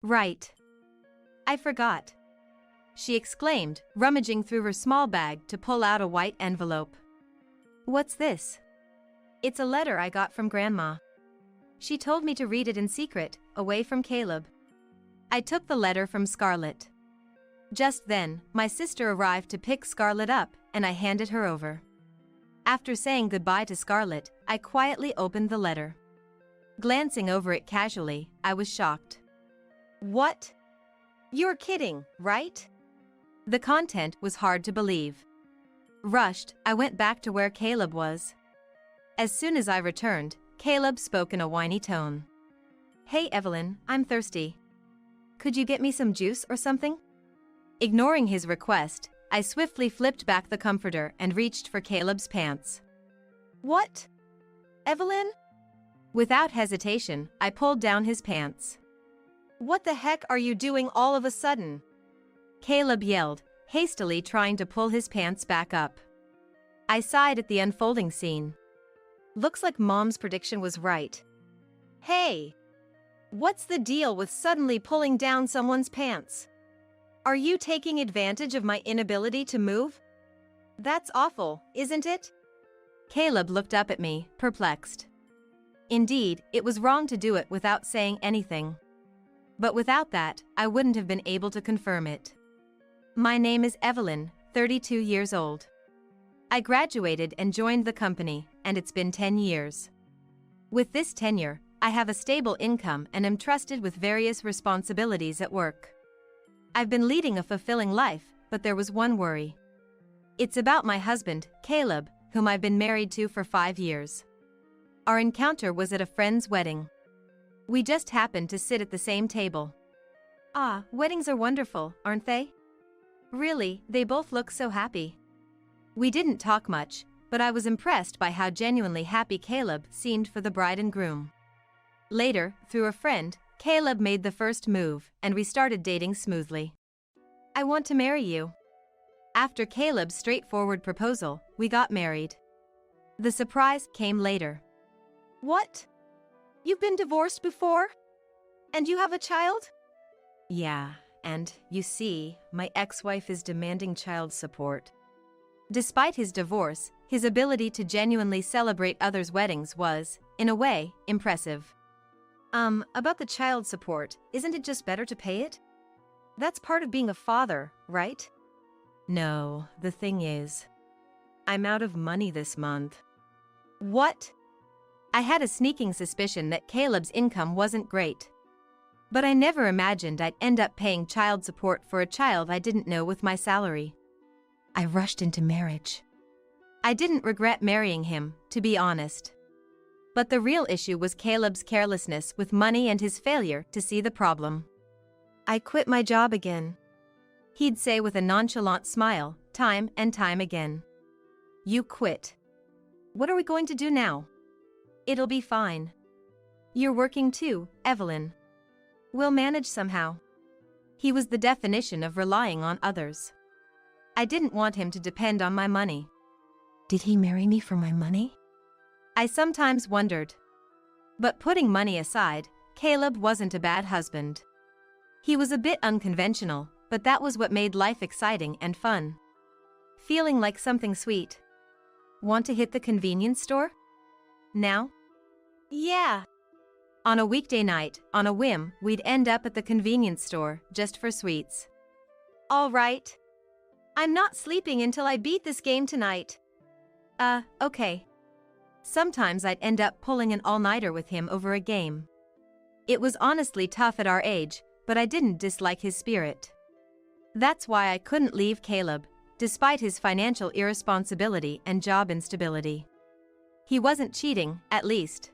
Right. I forgot. She exclaimed, rummaging through her small bag to pull out a white envelope. What's this? It's a letter I got from Grandma. She told me to read it in secret, away from Caleb. I took the letter from Scarlett. Just then, my sister arrived to pick Scarlett up, and I handed her over. After saying goodbye to Scarlett, I quietly opened the letter. Glancing over it casually, I was shocked. What? You're kidding, right? The content was hard to believe. Rushed, I went back to where Caleb was. As soon as I returned, Caleb spoke in a whiny tone. Hey Evelyn, I'm thirsty. Could you get me some juice or something? Ignoring his request, I swiftly flipped back the comforter and reached for Caleb's pants. What? Evelyn? Without hesitation, I pulled down his pants. What the heck are you doing all of a sudden? Caleb yelled, hastily trying to pull his pants back up. I sighed at the unfolding scene. Looks like Mom's prediction was right. Hey! What's the deal with suddenly pulling down someone's pants? Are you taking advantage of my inability to move? That's awful, isn't it? Caleb looked up at me, perplexed. Indeed, it was wrong to do it without saying anything. But without that, I wouldn't have been able to confirm it. My name is Evelyn, 32 years old. I graduated and joined the company, and it's been 10 years. With this tenure, I have a stable income and am trusted with various responsibilities at work. I've been leading a fulfilling life, but there was one worry. It's about my husband, Caleb, whom I've been married to for 5 years. Our encounter was at a friend's wedding. We just happened to sit at the same table. Ah, weddings are wonderful, aren't they? Really, they both look so happy. We didn't talk much, but I was impressed by how genuinely happy Caleb seemed for the bride and groom. Later, through a friend, Caleb made the first move, and we started dating smoothly. I want to marry you. After Caleb's straightforward proposal, we got married. The surprise came later. What? You've been divorced before? And you have a child? Yeah, and, you see, my ex-wife is demanding child support. Despite his divorce, his ability to genuinely celebrate others' weddings was, in a way, impressive. About the child support, isn't it just better to pay it? That's part of being a father, right? No, the thing is, I'm out of money this month. What? I had a sneaking suspicion that Caleb's income wasn't great. But I never imagined I'd end up paying child support for a child I didn't know with my salary. I rushed into marriage. I didn't regret marrying him, to be honest. But the real issue was Caleb's carelessness with money and his failure to see the problem. I quit my job again. He'd say with a nonchalant smile, time and time again. You quit. What are we going to do now? It'll be fine. You're working too, Evelyn. We'll manage somehow. He was the definition of relying on others. I didn't want him to depend on my money. Did he marry me for my money? I sometimes wondered. But putting money aside, Caleb wasn't a bad husband. He was a bit unconventional, but that was what made life exciting and fun. Feeling like something sweet. Want to hit the convenience store? Now? Yeah. On a weekday night, on a whim, we'd end up at the convenience store, just for sweets. All right. I'm not sleeping until I beat this game tonight. Okay. Sometimes I'd end up pulling an all-nighter with him over a game. It was honestly tough at our age, but I didn't dislike his spirit. That's why I couldn't leave Caleb, despite his financial irresponsibility and job instability. He wasn't cheating, at least.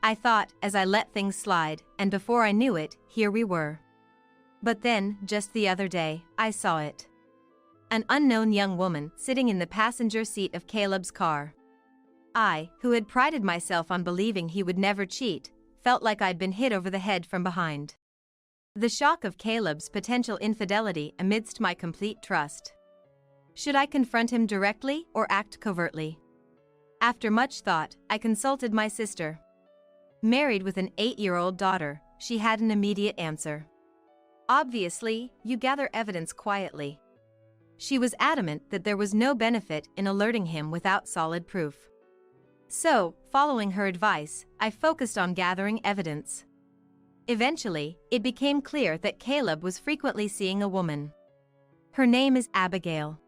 I thought, as I let things slide, and before I knew it, here we were. But then, just the other day, I saw it. An unknown young woman sitting in the passenger seat of Caleb's car. I, who had prided myself on believing he would never cheat, felt like I'd been hit over the head from behind. The shock of Caleb's potential infidelity amidst my complete trust. Should I confront him directly or act covertly? After much thought, I consulted my sister. Married with an 8-year-old daughter, she had an immediate answer. Obviously, you gather evidence quietly. She was adamant that there was no benefit in alerting him without solid proof. So, following her advice, I focused on gathering evidence. Eventually, it became clear that Caleb was frequently seeing a woman. Her name is Abigail.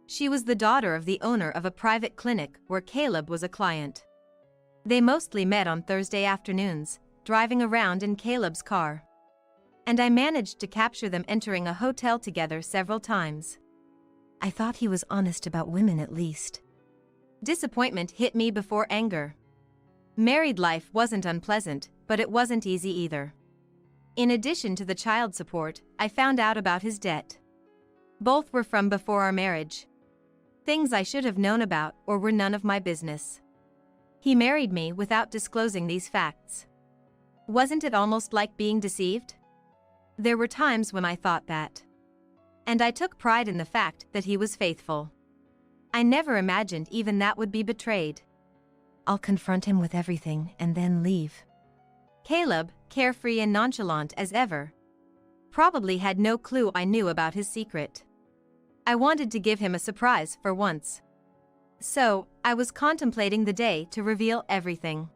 She was the daughter of the owner of a private clinic where Caleb was a client. They mostly met on Thursday afternoons, driving around in Caleb's car. And I managed to capture them entering a hotel together several times. I thought he was honest about women at least. Disappointment hit me before anger. Married life wasn't unpleasant, but it wasn't easy either. In addition to the child support, I found out about his debt. Both were from before our marriage. Things I should have known about or were none of my business. He married me without disclosing these facts. Wasn't it almost like being deceived? There were times when I thought that. And I took pride in the fact that he was faithful. I never imagined even that would be betrayed. I'll confront him with everything and then leave. Caleb, carefree and nonchalant as ever, probably had no clue I knew about his secret. I wanted to give him a surprise for once. So, I was contemplating the day to reveal everything.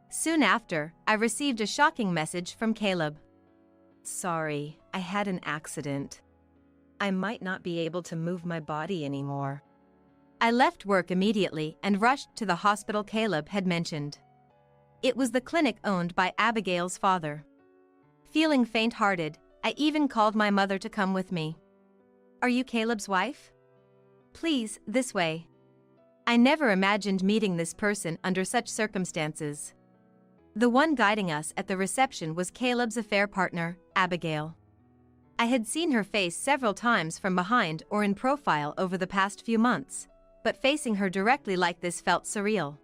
Soon after, I received a shocking message from Caleb. Sorry, I had an accident. I might not be able to move my body anymore. I left work immediately and rushed to the hospital Caleb had mentioned. It was the clinic owned by Abigail's father. Feeling faint-hearted, I even called my mother to come with me. Are you Caleb's wife? Please, this way. I never imagined meeting this person under such circumstances. The one guiding us at the reception was Caleb's affair partner, Abigail. I had seen her face several times from behind or in profile over the past few months, but facing her directly like this felt surreal.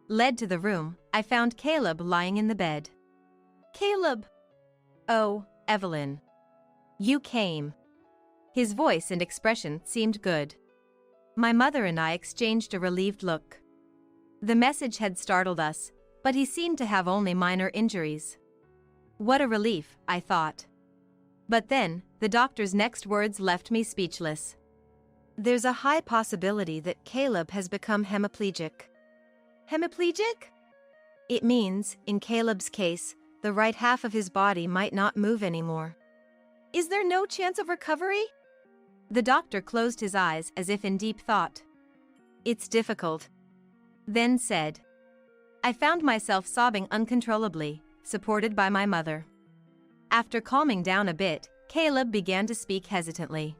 Led to the room, I found Caleb lying in the bed. Caleb! Oh, Evelyn. You came. His voice and expression seemed good. My mother and I exchanged a relieved look. The message had startled us, but he seemed to have only minor injuries. What a relief, I thought. But then, the doctor's next words left me speechless. There's a high possibility that Caleb has become hemiplegic. Hemiplegic? It means, in Caleb's case, the right half of his body might not move anymore. Is there no chance of recovery? The doctor closed his eyes as if in deep thought. It's difficult. Then said. I found myself sobbing uncontrollably, supported by my mother. After calming down a bit, Caleb began to speak hesitantly.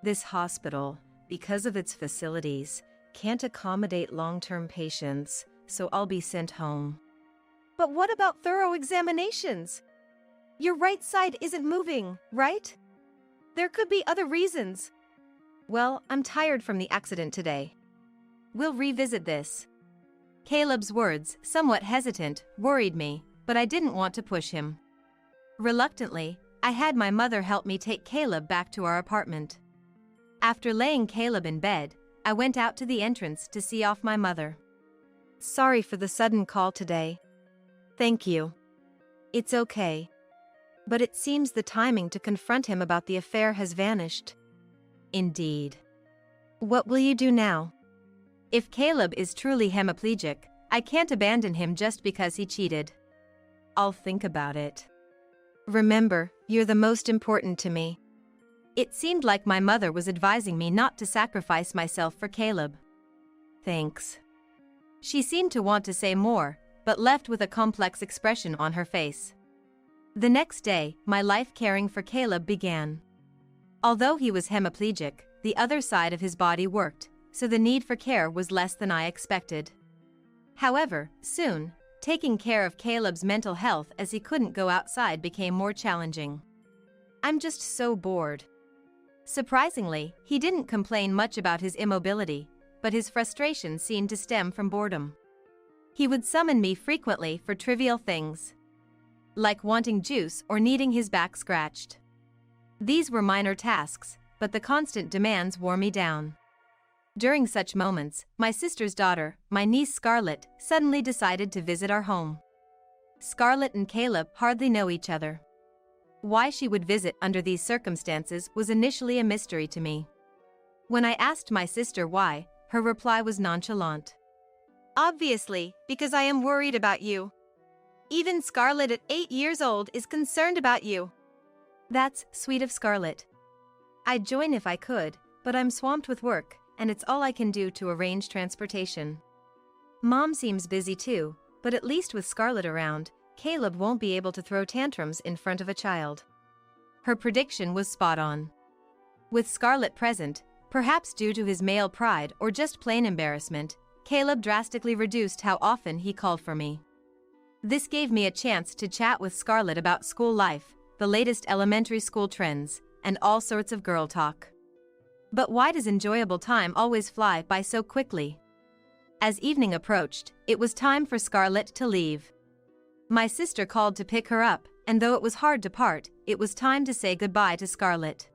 This hospital, because of its facilities, can't accommodate long-term patients, so I'll be sent home. But what about thorough examinations? Your right side isn't moving, right? There could be other reasons. Well, I'm tired from the accident today. We'll revisit this. Caleb's words, somewhat hesitant, worried me, but I didn't want to push him. Reluctantly, I had my mother help me take Caleb back to our apartment. After laying Caleb in bed, I went out to the entrance to see off my mother. Sorry for the sudden call today. Thank you. It's okay. But it seems the timing to confront him about the affair has vanished. Indeed. What will you do now? If Caleb is truly hemiplegic, I can't abandon him just because he cheated. I'll think about it. Remember, you're the most important to me. It seemed like my mother was advising me not to sacrifice myself for Caleb. Thanks. She seemed to want to say more, but left with a complex expression on her face. The next day, my life caring for Caleb began. Although he was hemiplegic, the other side of his body worked, so the need for care was less than I expected. However, soon, taking care of Caleb's mental health as he couldn't go outside became more challenging. I'm just so bored. Surprisingly, he didn't complain much about his immobility, but his frustration seemed to stem from boredom. He would summon me frequently for trivial things, like wanting juice or needing his back scratched. These were minor tasks, but the constant demands wore me down. During such moments, my sister's daughter, my niece Scarlett, suddenly decided to visit our home. Scarlett and Caleb hardly know each other. Why she would visit under these circumstances was initially a mystery to me. When I asked my sister why, her reply was nonchalant. Obviously, because I am worried about you. Even Scarlett at 8 years old is concerned about you. That's sweet of Scarlett. I'd join if I could, but I'm swamped with work, and it's all I can do to arrange transportation. Mom seems busy too, but at least with Scarlett around, Caleb won't be able to throw tantrums in front of a child. Her prediction was spot on. With Scarlett present, perhaps due to his male pride or just plain embarrassment, Caleb drastically reduced how often he called for me. This gave me a chance to chat with Scarlett about school life, the latest elementary school trends, and all sorts of girl talk. But why does enjoyable time always fly by so quickly? As evening approached, it was time for Scarlett to leave. My sister called to pick her up, and though it was hard to part, it was time to say goodbye to Scarlett.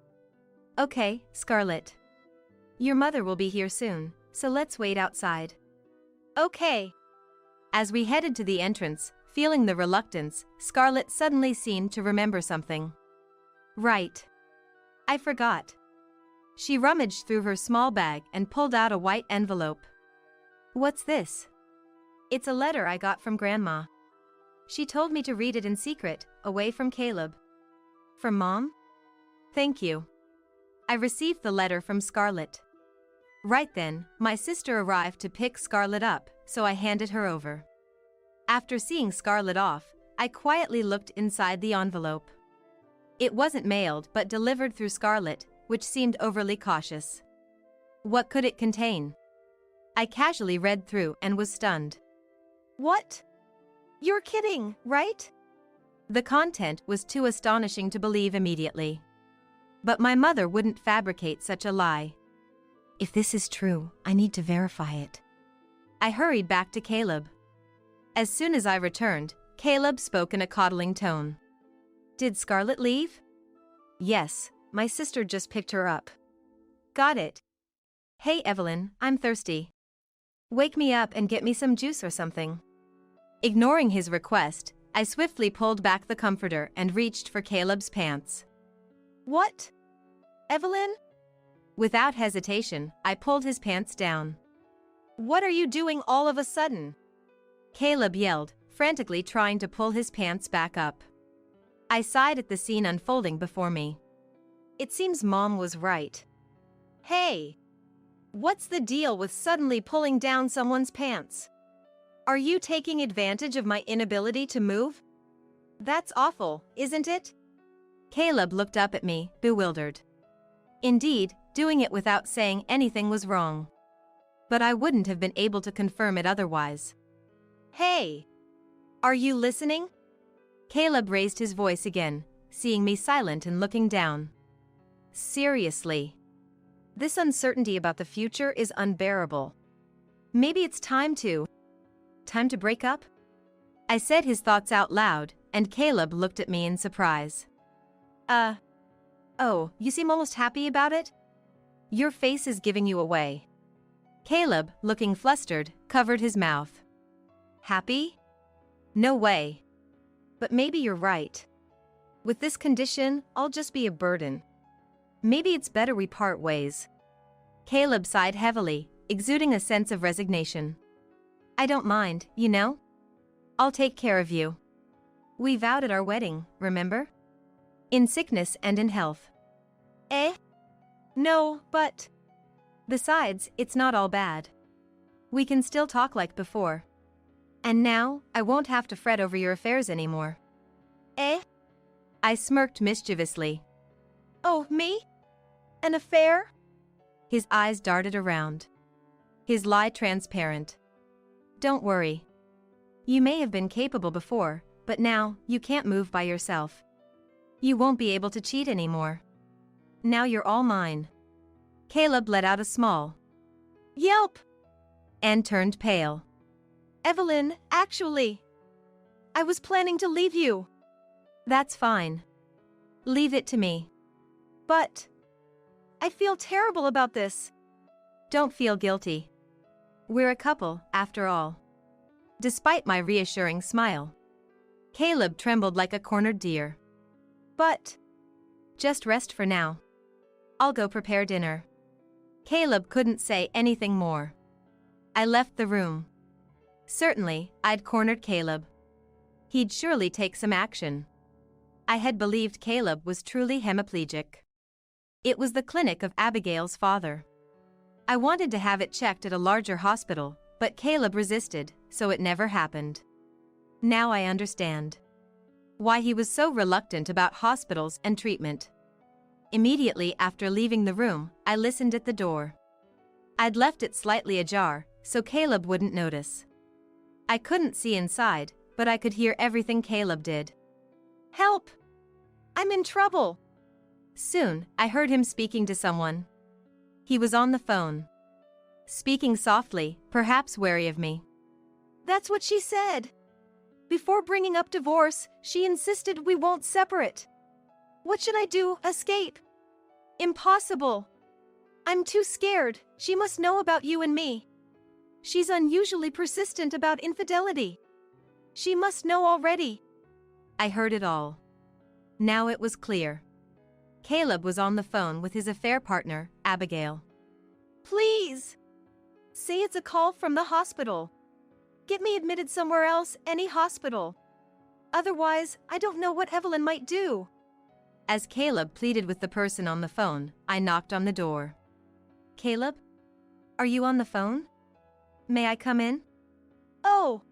Okay, Scarlett. Your mother will be here soon, so let's wait outside. Okay. As we headed to the entrance, feeling the reluctance, Scarlett suddenly seemed to remember something. Right. I forgot. She rummaged through her small bag and pulled out a white envelope. What's this? It's a letter I got from Grandma. She told me to read it in secret, away from Caleb. From Mom? Thank you. I received the letter from Scarlett. Right then, my sister arrived to pick Scarlett up, so I handed her over. After seeing Scarlett off, I quietly looked inside the envelope. It wasn't mailed but delivered through Scarlett, which seemed overly cautious. What could it contain? I casually read through and was stunned. What? You're kidding, right? The content was too astonishing to believe immediately. But my mother wouldn't fabricate such a lie. If this is true, I need to verify it. I hurried back to Caleb. As soon as I returned, Caleb spoke in a coddling tone. Did Scarlett leave? Yes, my sister just picked her up. Got it. Hey Evelyn, I'm thirsty. Wake me up and get me some juice or something. Ignoring his request, I swiftly pulled back the comforter and reached for Caleb's pants. What? Evelyn? Without hesitation, I pulled his pants down. What are you doing all of a sudden? Caleb yelled, frantically trying to pull his pants back up. I sighed at the scene unfolding before me. It seems Mom was right. Hey! What's the deal with suddenly pulling down someone's pants? Are you taking advantage of my inability to move? That's awful, isn't it? Caleb looked up at me, bewildered. Indeed, doing it without saying anything was wrong. But I wouldn't have been able to confirm it otherwise. Hey! Are you listening? Caleb raised his voice again, seeing me silent and looking down. Seriously. This uncertainty about the future is unbearable. Maybe it's time to break up? I said his thoughts out loud, and Caleb looked at me in surprise. Oh, you seem almost happy about it? Your face is giving you away. Caleb, looking flustered, covered his mouth. Happy? No way. But maybe you're right. With this condition, I'll just be a burden. Maybe it's better we part ways. Caleb sighed heavily, exuding a sense of resignation. I don't mind, you know? I'll take care of you. We vowed at our wedding, remember? In sickness and in health. Eh? No, but... Besides, it's not all bad. We can still talk like before. And now, I won't have to fret over your affairs anymore. Eh? I smirked mischievously. Oh, me? An affair? His eyes darted around. His lie transparent. Don't worry. You may have been capable before, but now, you can't move by yourself. You won't be able to cheat anymore. Now you're all mine. Caleb let out a small yelp and turned pale. Evelyn, actually, I was planning to leave you. That's fine. Leave it to me. But I feel terrible about this. Don't feel guilty. We're a couple, after all. Despite my reassuring smile, Caleb trembled like a cornered deer. But just rest for now. I'll go prepare dinner. Caleb couldn't say anything more. I left the room. Certainly, I'd cornered Caleb. He'd surely take some action. I had believed Caleb was truly hemiplegic. It was the clinic of Abigail's father. I wanted to have it checked at a larger hospital, but Caleb resisted, so it never happened. Now I understand why he was so reluctant about hospitals and treatment. Immediately after leaving the room, I listened at the door. I'd left it slightly ajar, so Caleb wouldn't notice. I couldn't see inside, but I could hear everything Caleb did. "Help! I'm in trouble!" Soon, I heard him speaking to someone. He was on the phone. Speaking softly, perhaps wary of me. "That's what she said. Before bringing up divorce, she insisted we won't separate. What should I do? Escape? Impossible. I'm too scared. She must know about you and me. She's unusually persistent about infidelity. She must know already." I heard it all. Now it was clear. Caleb was on the phone with his affair partner, Abigail. "Please! Say it's a call from the hospital. Get me admitted somewhere else, any hospital. Otherwise, I don't know what Evelyn might do." As Caleb pleaded with the person on the phone, I knocked on the door. "Caleb? Are you on the phone? May I come in?" "Oh,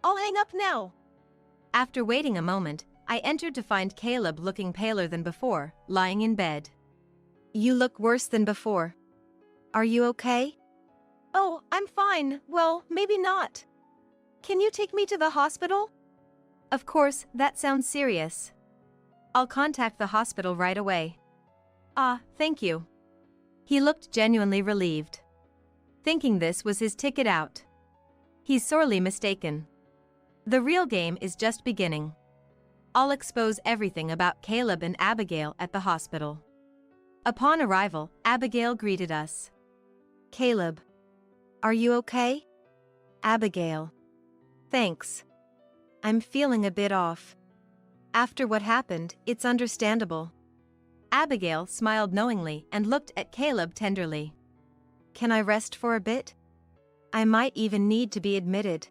I'll hang up now." After waiting a moment, I entered to find Caleb looking paler than before, lying in bed. "You look worse than before. Are you okay?" "Oh, I'm fine. Well, maybe not. Can you take me to the hospital?" "Of course, that sounds serious. I'll contact the hospital right away." "Ah, thank you." He looked genuinely relieved. Thinking this was his ticket out. He's sorely mistaken. The real game is just beginning. I'll expose everything about Caleb and Abigail at the hospital. Upon arrival, Abigail greeted us. "Caleb, are you okay?" "Abigail. Thanks. I'm feeling a bit off. After what happened, it's understandable." Abigail smiled knowingly and looked at Caleb tenderly. "Can I rest for a bit? I might even need to be admitted."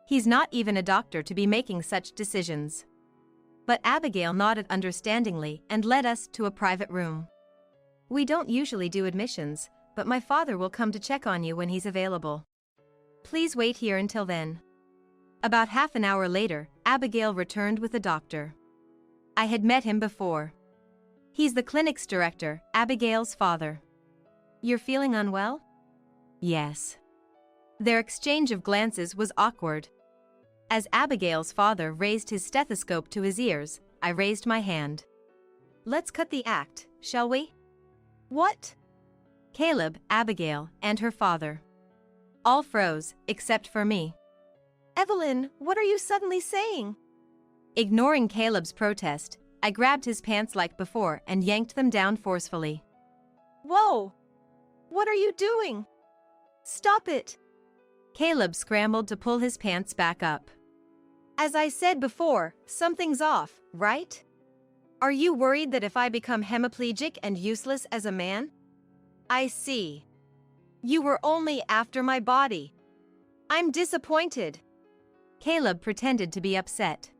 He's not even a doctor to be making such decisions. But Abigail nodded understandingly and led us to a private room. "We don't usually do admissions, but my father will come to check on you when he's available. Please wait here until then." About half an hour later, Abigail returned with a doctor. I had met him before. He's the clinic's director, Abigail's father. "You're feeling unwell?" "Yes." Their exchange of glances was awkward. As Abigail's father raised his stethoscope to his ears, I raised my hand. "Let's cut the act, shall we?" "What?" Caleb, Abigail, and her father. All froze, except for me. "Evelyn, what are you suddenly saying?" Ignoring Caleb's protest, I grabbed his pants like before and yanked them down forcefully. "Whoa! What are you doing? Stop it!" Caleb scrambled to pull his pants back up. "As I said before, something's off, right? Are you worried that if I become hemiplegic and useless as a man?" "I see. You were only after my body. I'm disappointed." Caleb pretended to be upset,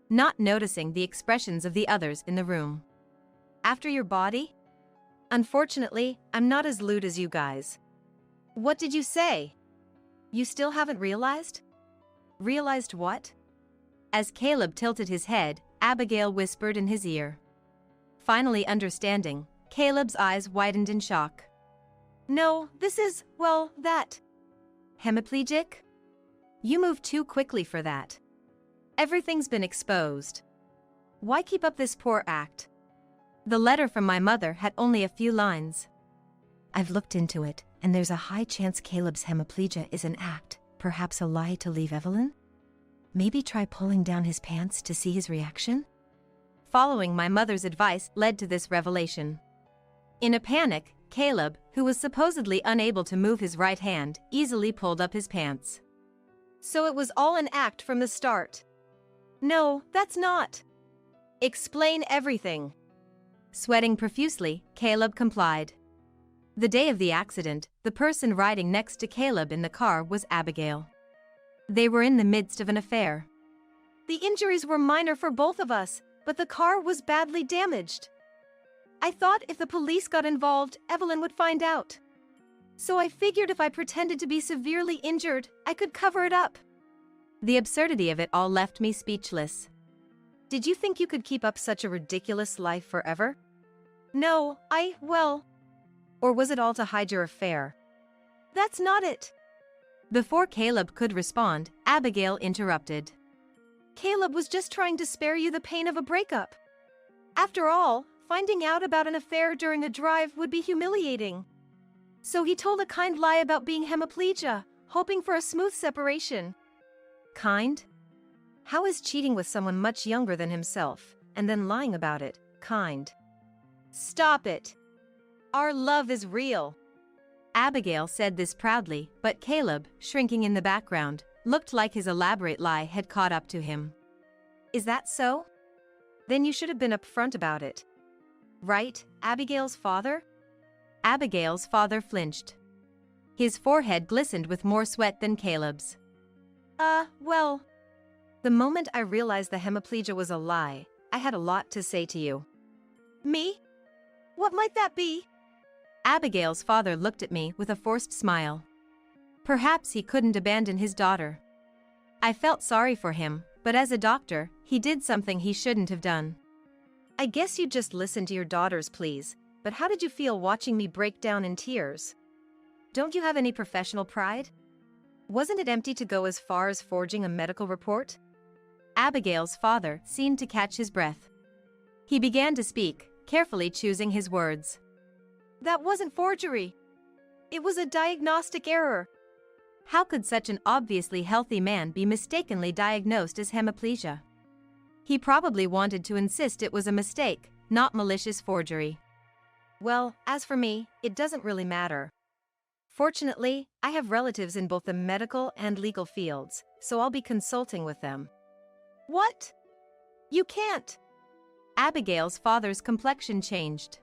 not noticing the expressions of the others in the room. "After your body? Unfortunately, I'm not as lewd as you guys." "What did you say? You still haven't realized?" "Realized what?" As Caleb tilted his head, Abigail whispered in his ear. Finally understanding, Caleb's eyes widened in shock. "No, this is, well, that." "Hemiplegic? You move too quickly for that. Everything's been exposed. Why keep up this poor act?" The letter from my mother had only a few lines. "I've looked into it, and there's a high chance Caleb's hemiplegia is an act, perhaps a lie to leave Evelyn. Maybe try pulling down his pants to see his reaction." Following my mother's advice led to this revelation. In a panic, Caleb, who was supposedly unable to move his right hand, easily pulled up his pants. "So it was all an act from the start?" "No, that's not." Explain everything. Sweating profusely, Caleb complied. The day of the accident, the person riding next to Caleb in the car was Abigail. They were in the midst of an affair. The injuries were minor for both of us, but the car was badly damaged. I thought if the police got involved, Evelyn would find out. So I figured if I pretended to be severely injured, I could cover it up. The absurdity of it all left me speechless. Did you think you could keep up such a ridiculous life forever? No, Or was it all to hide your affair? That's not it. Before Caleb could respond, Abigail interrupted. Caleb was just trying to spare you the pain of a breakup. After all, finding out about an affair during a drive would be humiliating. So he told a kind lie about being hemiplegia, hoping for a smooth separation. Kind? How is cheating with someone much younger than himself, and then lying about it, kind? Stop it. Our love is real. Abigail said this proudly, but Caleb, shrinking in the background, looked like his elaborate lie had caught up to him. Is that so? Then you should have been upfront about it. Right, Abigail's father? Abigail's father flinched. His forehead glistened with more sweat than Caleb's. The moment I realized the hemiplegia was a lie, I had a lot to say to you. Me? What might that be? Abigail's father looked at me with a forced smile. Perhaps he couldn't abandon his daughter. I felt sorry for him, but as a doctor, he did something he shouldn't have done. I guess you just listened to your daughter's pleas, but how did you feel watching me break down in tears? Don't you have any professional pride? Wasn't it empty to go as far as forging a medical report? Abigail's father seemed to catch his breath. He began to speak, carefully choosing his words. That wasn't forgery. It was a diagnostic error. How could such an obviously healthy man be mistakenly diagnosed as hemiplegia? He probably wanted to insist it was a mistake, not malicious forgery. Well, as for me, it doesn't really matter. Fortunately, I have relatives in both the medical and legal fields, so I'll be consulting with them. What? You can't. Abigail's father's complexion changed.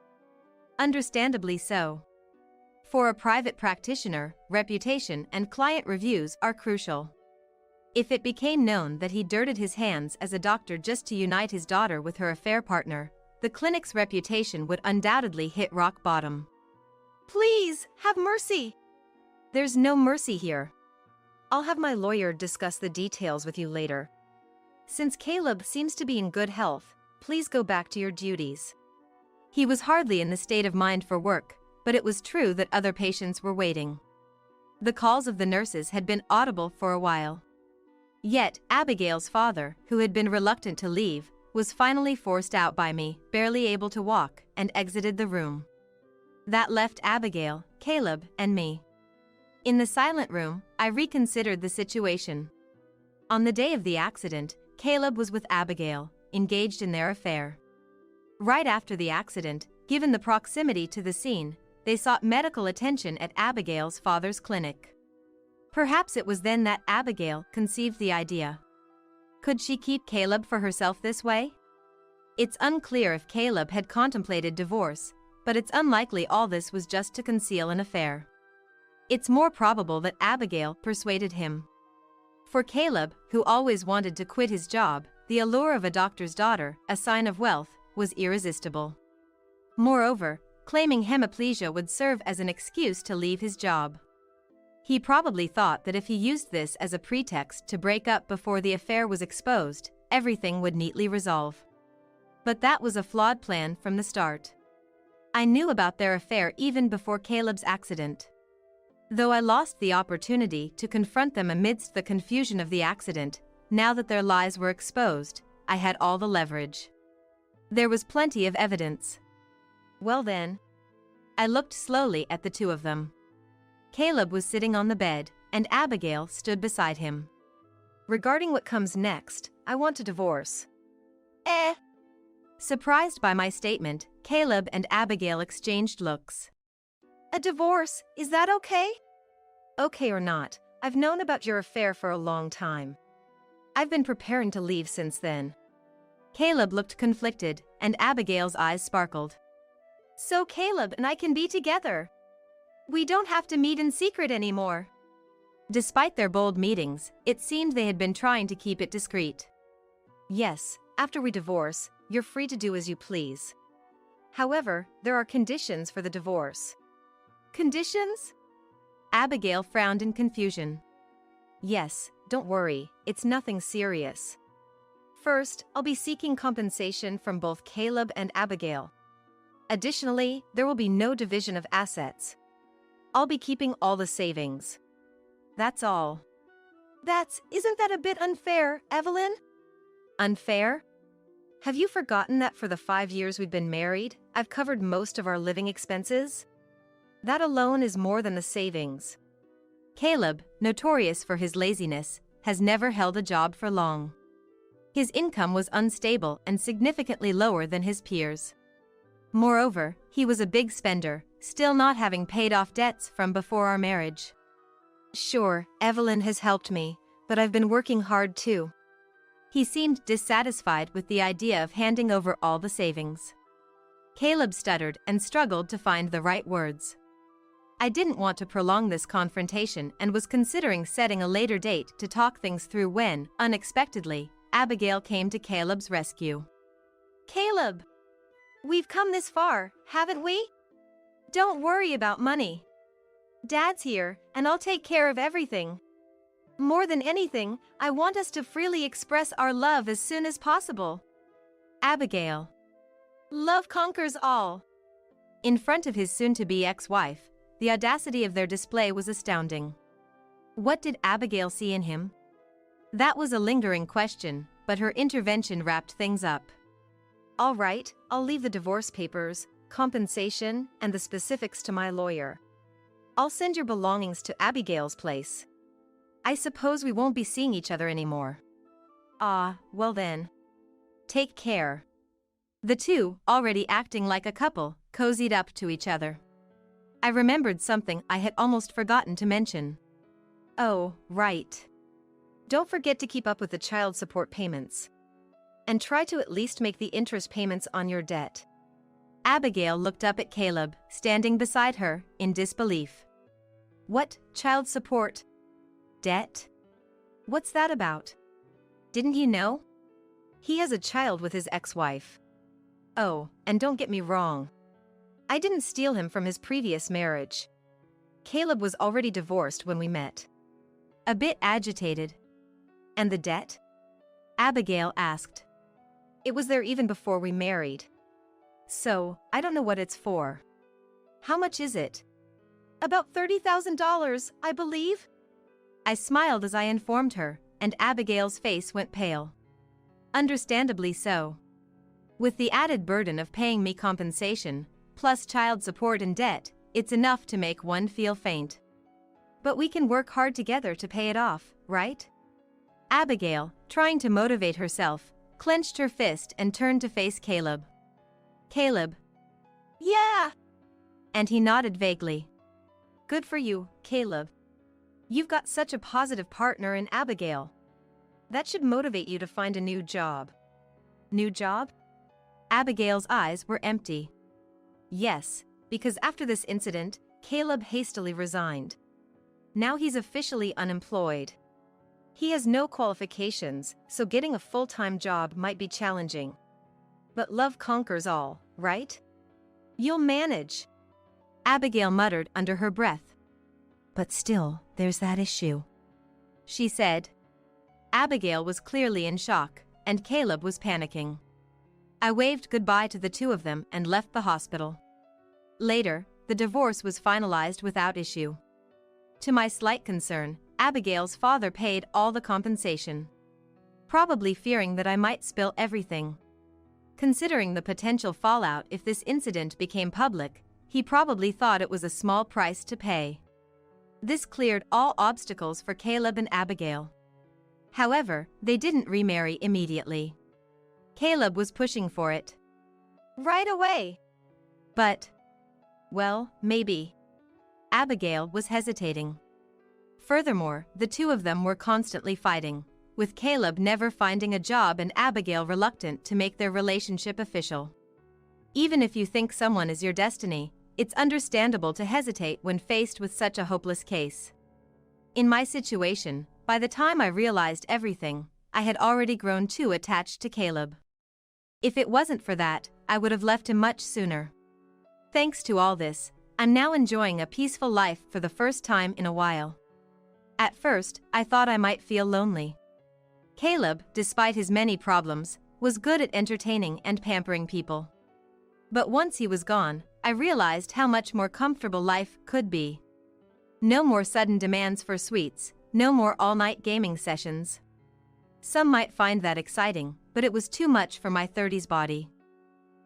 Understandably so. For a private practitioner, reputation and client reviews are crucial. If it became known that he dirtied his hands as a doctor just to unite his daughter with her affair partner, the clinic's reputation would undoubtedly hit rock bottom. Please, have mercy. There's no mercy here. I'll have my lawyer discuss the details with you later. Since Caleb seems to be in good health, please go back to your duties. He was hardly in the state of mind for work, but it was true that other patients were waiting. The calls of the nurses had been audible for a while. Yet, Abigail's father, who had been reluctant to leave, was finally forced out by me, barely able to walk, and exited the room. That left Abigail, Caleb, and me. In the silent room, I reconsidered the situation. On the day of the accident, Caleb was with Abigail, engaged in their affair. Right after the accident, given the proximity to the scene, they sought medical attention at Abigail's father's clinic. Perhaps it was then that Abigail conceived the idea. Could she keep Caleb for herself this way? It's unclear if Caleb had contemplated divorce, but it's unlikely all this was just to conceal an affair. It's more probable that Abigail persuaded him. For Caleb, who always wanted to quit his job, the allure of a doctor's daughter, a sign of wealth, was irresistible. Moreover, claiming hemiplegia would serve as an excuse to leave his job. He probably thought that if he used this as a pretext to break up before the affair was exposed, everything would neatly resolve. But that was a flawed plan from the start. I knew about their affair even before Caleb's accident. Though I lost the opportunity to confront them amidst the confusion of the accident, now that their lies were exposed, I had all the leverage. There was plenty of evidence. Well then. I looked slowly at the two of them. Caleb was sitting on the bed, and Abigail stood beside him. Regarding what comes next, I want a divorce. Surprised by my statement, Caleb and Abigail exchanged looks. A divorce, is that okay? Okay or not, I've known about your affair for a long time. I've been preparing to leave since then. Caleb looked conflicted, and Abigail's eyes sparkled. So Caleb and I can be together. We don't have to meet in secret anymore. Despite their bold meetings, it seemed they had been trying to keep it discreet. Yes, after we divorce, you're free to do as you please. However, there are conditions for the divorce. Conditions? Abigail frowned in confusion. Yes, don't worry, it's nothing serious. First, I'll be seeking compensation from both Caleb and Abigail. Additionally, there will be no division of assets. I'll be keeping all the savings. That's all. Isn't that a bit unfair, Evelyn? Unfair? Have you forgotten that for the 5 years we've been married, I've covered most of our living expenses? That alone is more than the savings. Caleb, notorious for his laziness, has never held a job for long. His income was unstable and significantly lower than his peers. Moreover, he was a big spender, still not having paid off debts from before our marriage. Sure, Evelyn has helped me, but I've been working hard too. He seemed dissatisfied with the idea of handing over all the savings. Caleb stuttered and struggled to find the right words. I didn't want to prolong this confrontation and was considering setting a later date to talk things through when, unexpectedly, Abigail came to Caleb's rescue. Caleb! We've come this far, haven't we? Don't worry about money. Dad's here, and I'll take care of everything. More than anything, I want us to freely express our love as soon as possible. Abigail. Love conquers all. In front of his soon-to-be ex-wife, the audacity of their display was astounding. What did Abigail see in him? That was a lingering question, but her intervention wrapped things up. All right, I'll leave the divorce papers, compensation, and the specifics to my lawyer. I'll send your belongings to Abigail's place. I suppose we won't be seeing each other anymore. Ah, well then. Take care. The two, already acting like a couple, cozied up to each other. I remembered something I had almost forgotten to mention. Oh, right. Don't forget to keep up with the child support payments. And try to at least make the interest payments on your debt. Abigail looked up at Caleb, standing beside her, in disbelief. What, child support? Debt? What's that about? Didn't he know? He has a child with his ex-wife. Oh, and don't get me wrong. I didn't steal him from his previous marriage. Caleb was already divorced when we met. A bit agitated. And the debt? Abigail asked. It was there even before we married. So, I don't know what it's for. How much is it? About $30,000, I believe. I smiled as I informed her, and Abigail's face went pale. Understandably so. With the added burden of paying me compensation, plus child support and debt, it's enough to make one feel faint. But we can work hard together to pay it off, right? Abigail, trying to motivate herself, clenched her fist and turned to face Caleb. Caleb. Yeah! And he nodded vaguely. Good for you, Caleb. You've got such a positive partner in Abigail. That should motivate you to find a new job. New job? Abigail's eyes were empty. Yes, because after this incident, Caleb hastily resigned. Now he's officially unemployed. He has no qualifications, so getting a full-time job might be challenging. But love conquers all, right? You'll manage. Abigail muttered under her breath. But still, there's that issue, she said. Abigail was clearly in shock, and Caleb was panicking. I waved goodbye to the two of them and left the hospital. Later, the divorce was finalized without issue. To my slight concern, Abigail's father paid all the compensation. Probably fearing that I might spill everything. Considering the potential fallout if this incident became public, he probably thought it was a small price to pay. This cleared all obstacles for Caleb and Abigail. However, they didn't remarry immediately. Caleb was pushing for it. Right away. But, well, maybe. Abigail was hesitating. Furthermore, the two of them were constantly fighting, with Caleb never finding a job and Abigail reluctant to make their relationship official. Even if you think someone is your destiny, it's understandable to hesitate when faced with such a hopeless case. In my situation, by the time I realized everything, I had already grown too attached to Caleb. If it wasn't for that, I would have left him much sooner. Thanks to all this, I'm now enjoying a peaceful life for the first time in a while. At first, I thought I might feel lonely. Caleb, despite his many problems, was good at entertaining and pampering people. But once he was gone, I realized how much more comfortable life could be. No more sudden demands for sweets, no more all-night gaming sessions. Some might find that exciting, but it was too much for my 30s body.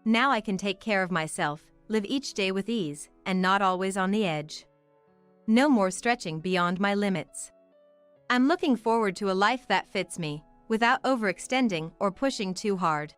Now I can take care of myself, live each day with ease, and not always on the edge. No more stretching beyond my limits. I'm looking forward to a life that fits me, without overextending or pushing too hard.